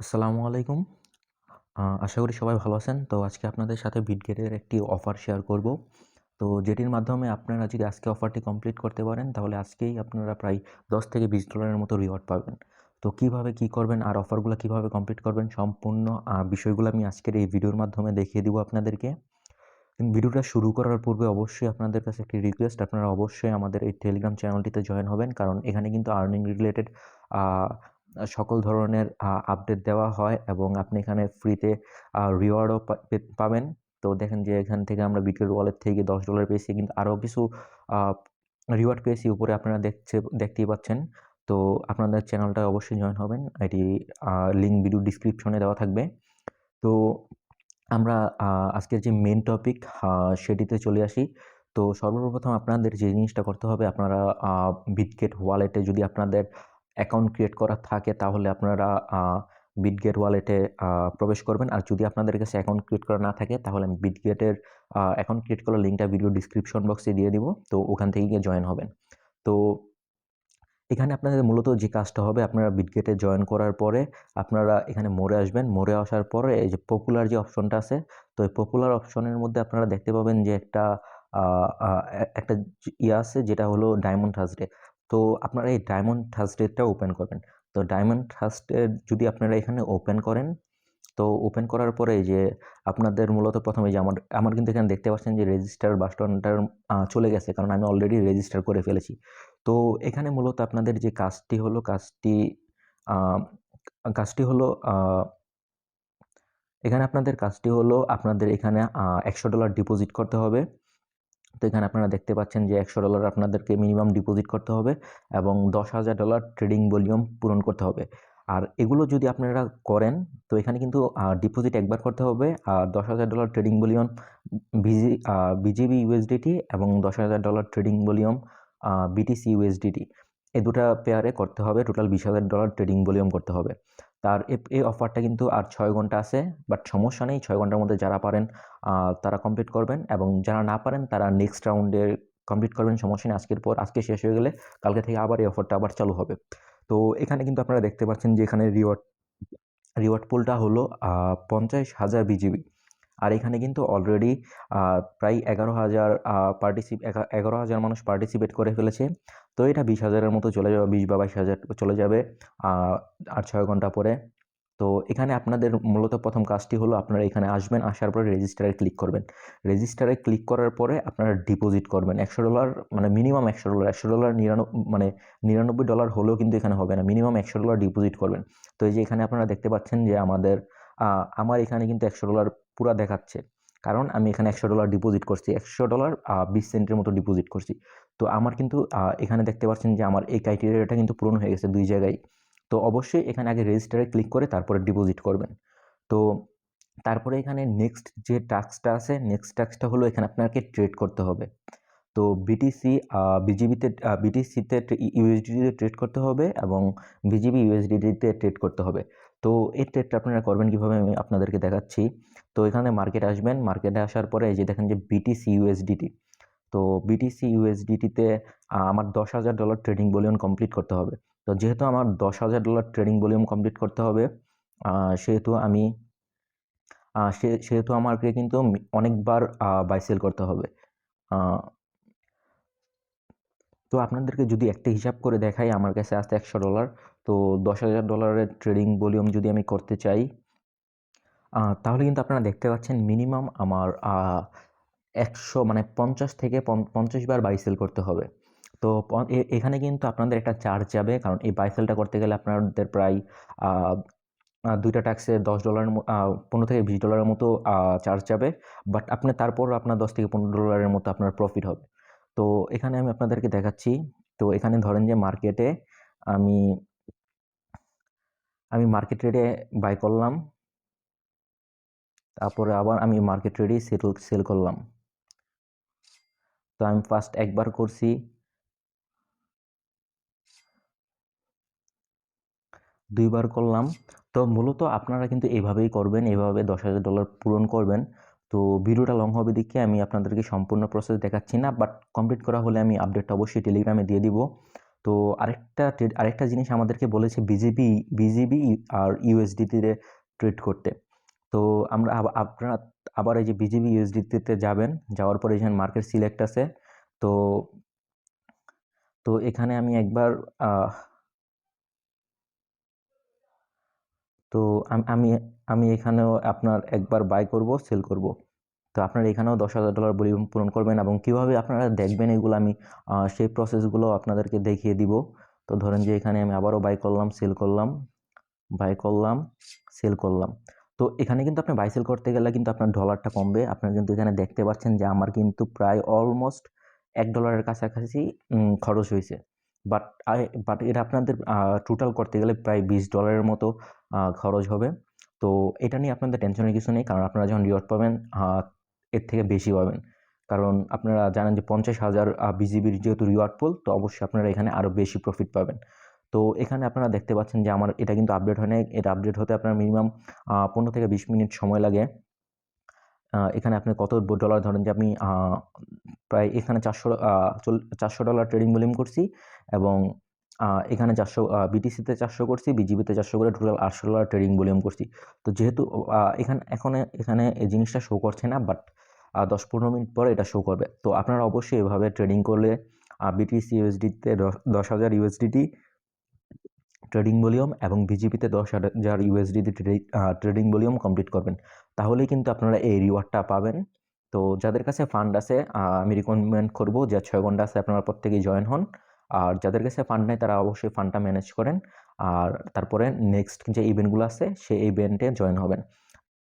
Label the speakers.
Speaker 1: আসসালামু আলাইকুম। আশা করি সবাই ভালো আছেন। তো আজকে আপনাদের সাথে বিটগেটের একটি অফার শেয়ার করব। তো যেটির মাধ্যমে আপনারা যদি আজকে অফারটি কমপ্লিট করতে পারেন, তাহলে আজকেই আপনারা প্রায় $10 থেকে $20 এর মতো রিওয়ার্ড পাবেন। তো কিভাবে কি করবেন আর অফারগুলো কিভাবে কমপ্লিট করবেন, সম্পূর্ণ বিষয়গুলো আমি আজকের এই ভিডিওর মাধ্যমে দেখিয়ে দিব আপনাদেরকে। ভিডিওটা শুরু করার পূর্বে অবশ্যই আপনাদের কাছে একটি রিকোয়েস্ট, আপনারা অবশ্যই আমাদের এই টেলিগ্রাম চ্যানেলটিতে জয়েন হবেন, কারণ এখানে কিন্তু আর্নিং রিলেটেড সকল ধরনের আপডেট দেওয়া হয় এবং আপনি এখানে ফ্রিতে রিওয়ার্ডও পাবেন। তো দেখেন যে এখান থেকে আমরা বিটগেট ওয়ালেট থেকে $10 পেয়েছি, কিন্তু আরও কিছু রিওয়ার্ড পেয়েছি উপরে আপনারা দেখতেই পাচ্ছেন। তো আপনাদের চ্যানেলটা অবশ্যই জয়েন হবেন, এটি লিঙ্ক ভিডিও ডিসক্রিপশনে দেওয়া থাকবে। তো আমরা আজকের যে মেইন টপিক সেটিতে চলে আসি। তো সর্বপ্রথম আপনাদের যে জিনিসটা করতে হবে, আপনারা বিটগেট ওয়ালেটে যদি আপনাদের অ্যাকাউন্ট ক্রিয়েট করা থাকে, তাহলে আপনারা বিটগেট ওয়ালেটে প্রবেশ করবেন। আর যদি আপনাদের কাছে অ্যাকাউন্ট ক্রিয়েট করা না থাকে, তাহলে আমি বিটগেটের অ্যাকাউন্ট ক্রিয়েট করার লিঙ্কটা ভিডিও ডিসক্রিপশন বক্সে দিয়ে দিব। তো ওখান থেকে গিয়ে জয়েন হবেন। তো এখানে আপনাদের মূলত যে কাজটা হবে, আপনারা বিটগেটে জয়েন করার পরে আপনারা এখানে মোড়ে আসবেন। মোড়ে আসার পরে এই যে পপুলার যে অপশনটা আছে, তো এই পপুলার অপশনের মধ্যে আপনারা দেখতে পাবেন যে একটা ইয়ে আছে, যেটা হলো ডায়মন্ড থার্সডে। তো আপনারা এই ডায়মন্ড থার্সডেটা ওপেন করবেন। তো ডায়মন্ড থার্সডে যদি আপনারা এখানে ওপেন করেন, তো ওপেন করার পরে এই যে আপনাদের মূলত প্রথমে যে আমার কিন্তু এখানে দেখতে পাচ্ছেন যে রেজিস্টার বাটনটার চলে গেছে, কারণ আমি অলরেডি রেজিস্টার করে ফেলেছি। তো এখানে মূলত আপনাদের যে কাজটি হলো আহ, কাজটি হলো আহ, এখানে আপনাদের কাজটি হলো আপনাদের এখানে $100 ডিপোজিট করতে হবে। তো এখানে আপনারা দেখতে পাচ্ছেন যে $100 আপনাদেরকে মিনিমাম ডিপোজিট করতে হবে এবং $10,000 ট্রেডিং ভলিউম পূরণ করতে হবে। আর এগুলো যদি আপনারা করেন, তো এখানে কিন্তু ডিপোজিট একবার করতে হবে, আর $10,000 ট্রেডিং ভলিউম বিজিবি ইউএসডিটি এবং $10,000 ট্রেডিং ভলিউম বিটিসি ইউএসডিটি, এই দুটা পেয়ারে করতে হবে। টোটাল $20,000 ট্রেডিং ভলিউম করতে হবে। তার এই অফারটা কিন্তু আর 6 ঘন্টা আছে, বাট সমস্যা নেই, 6 ঘন্টার মধ্যে যারা পারেন তারা কমপ্লিট করবেন, এবং যারা না পারেন তারা নেক্সট রাউন্ডে কমপ্লিট করবেন। সমস্যা নেই, আজকে শেষ হয়ে গেলে কালকে থেকে আবার এই অফারটা আবার চালু হবে। তো এখানে কিন্তু আপনারা দেখতে পাচ্ছেন যে এখানে রিওয়ার্ড পুলটা হলো 50,000 বিজিবি। আর এখানে কিন্তু অলরেডি প্রায় 11,000 মানুষ পার্টিসিপেট করে ফেলেছে। তো এটা 20,000-এর মতো চলে যাবে, 20 বা 22,000 চলে যাবে আর 6 ঘন্টা পরে। তো এখানে আপনাদের মূলত প্রথম কাজটি হলো, আপনারা এখানে আসবেন, আসার পরে রেজিস্টারে ক্লিক করবেন। রেজিস্টারে ক্লিক করার পরে আপনারা ডিপোজিট করবেন $100, মানে মিনিমাম $100। $100 মানে $99 হলেও কিন্তু এখানে হবে না, মিনিমাম $100 ডিপোজিট করবেন। তো এই যে এখানে আপনারা দেখতে পাচ্ছেন যে আমার এখানে কিন্তু $100 পুরা দেখাচ্ছে, কারণ আমি এখানে $100 ডিপোজিট করছি, $100 20 সেন্টের মতো ডিপোজিট করছি। তো আমার কিন্তু এখানে দেখতে পাচ্ছেন যে আমার এই ক্রাইটেরিয়াটা কিন্তু পূরণ হয়ে গেছে দুই জায়গায়। তো অবশ্যই এখানে আগে রেজিস্টারে ক্লিক করে তারপরে ডিপোজিট করবেন। তো তারপরে এখানে নেক্সট যে টাস্কটা আছে, নেক্সট টাস্কটা হলো এখানে আপনাকে ট্রেড করতে হবে। তো বিটিসিতে ইউএসডিতে ট্রেড করতে হবে এবং বিজিবি ইউএসডিতে ট্রেড করতে হবে। তো এই ট্রেডটা আপনারা করবেন কীভাবে আমি আপনাদেরকে দেখাচ্ছি। তো এখানে মার্কেটে আসবেন, মার্কেটে আসার পরে এই যে দেখেন যে বিটিসি ইউএসডিটি। তো বিটিসি ইউএসডিটিতে আমার $10,000 ট্রেডিং ভলিউম কমপ্লিট করতে হবে। তো যেহেতু আমার $10,000 ট্রেডিং ভলিউম কমপ্লিট করতে হবে, সেহেতু আমি সেহেতু আমাকে কিন্তু অনেকবার বাই সেল করতে হবে। আহ, তো আপনাদেরকে যদি একটা হিসাব করে দেখাই, আমার কাছে আসতে $100। তো $10,000 ট্রেডিং ভলিউম যদি আমি করতে চাই, তাহলে কিন্তু আপনারা দেখতে পাচ্ছেন মিনিমাম আমার 100 মানে 50 থেকে 50 বার বাই সেল করতে হবে। তো এখানে কিন্তু আপনাদের একটা চার্জ যাবে, কারণ এই বাই সেলটা করতে গেলে আপনাদের প্রায় দুইটা ট্যাক্সে $10, $15 থেকে $20 মতো চার্জ যাবে। বাট আপনি তারপর আপনার $10 থেকে $15 মতো আপনার প্রফিট হবে। তো এখানে আমি আপনাদেরকে দেখাচ্ছি। তো এখানে ধরেন যে আমি আমি মার্কেট রেটে বাই করলাম, তারপরে আবার আমি মার্কেট রেটেই সেল করলাম। তো আমি ফার্স্ট একবার করছি, দুইবার করলাম। তো মূলত আপনারা কিন্তু এইভাবেই করবেন, এইভাবে $10,000 পূরণ করবেন। তো ভিডিওটা লং হবে দেখে আমি আপনাদেরকে সম্পূর্ণ প্রসেস দেখাচ্ছি না, বাট কমপ্লিট করা হলে আমি আপডেটটা অবশ্যই টেলিগ্রামে দিয়ে দিব। তো আরেকটা জিনিস আমাদেরকে বলেছে বিজিবি আর ইউএসডিতে ট্রেড করতে। তো আমরা আপনারা আবার এই যে বিজিবি ইউএসডিতে যাবেন, যাওয়ার পরে এখানে মার্কেট সিলেক্ট আছে। তো তো এখানে আমি একবার তো আমি আমি এখানেও আপনার একবার বাই করব, সেল করব। তো আপনারা এখানেও $10,000 ভলিউম পূরণ করবেন, এবং কিভাবে আপনারা দেখবেন এগুলো আমি সেই প্রসেসগুলো আপনাদেরকে দেখিয়ে দিব। তো ধরেন যে এখানে আমি আবারও বাই করলাম, সেল করলাম, বাই করলাম, সেল করলাম। তো এখানে কিন্তু আপনি বাই সেল করতে গেলে কিন্তু আপনার ডলারটা কমবে। আপনারা কিন্তু এখানে দেখতে পাচ্ছেন যে আমার কিন্তু প্রায় অলমোস্ট $1 কাছাকাছি খরচ হয়েছে। বাট বাট এটা আপনাদের টোটাল করতে গেলে প্রায় $20 মতো খরচ হবে। তো এটা নিয়ে আপনাদের টেনশনের কিছু নেই, কারণ আপনারা যখন রিওয়ার্ড পাবেন এর থেকে বেশি পাবেন। কারণ আপনারা জানেন যে 50,000 বিজিবির যেহেতু রিওয়ার্ড পুল, তো অবশ্যই আপনারা এখানে আরও বেশি প্রফিট পাবেন। তো এখানে আপনারা দেখতে পাচ্ছেন যে আমার এটা কিন্তু আপডেট হয় নাই। এটা আপডেট হতে আপনার মিনিমাম 15 থেকে 20 মিনিট সময় লাগে। এখানে আপনি কত ডলার, ধরেন যে আমি প্রায় এখানে $400 ট্রেডিং ভলিউম করছি, এবং এখানে 400 বিটিসিতে 400 করছি, বিজিবিতে 400 করে টোটাল $800 ট্রেডিং ভলিউম করছি। তো যেহেতু এখানে এই জিনিসটা শো করছে না, বাট 10-15 মিনিট পরে এটা শো করবে। তো আপনারা অবশ্যই এভাবে ট্রেডিং করলে বিটিসি ইউএসডিতে 10,000 ইউএসডিটি ট্রেডিং ভলিউম এবং বিজিবিতে 10,000 ইউএসডিতে ট্রেডিং ভলিউম কমপ্লিট করবেন। তাহলেই কিন্তু আপনারা এই রিওয়ার্ডটা পাবেন। তো যাদের কাছে ফান্ড আছে, আমি রিকমেন্ড করব যে 6 ঘন্টা আছে আপনারা প্রত্যেকেই জয়েন হন। আর যাদের কাছে ফান্ড নেই তারা অবশ্যই ফান্ডটা ম্যানেজ করেন, আর তারপরে নেক্সট যে ইভেন্টগুলো আছে সেই ইভেন্টে জয়েন হবেন।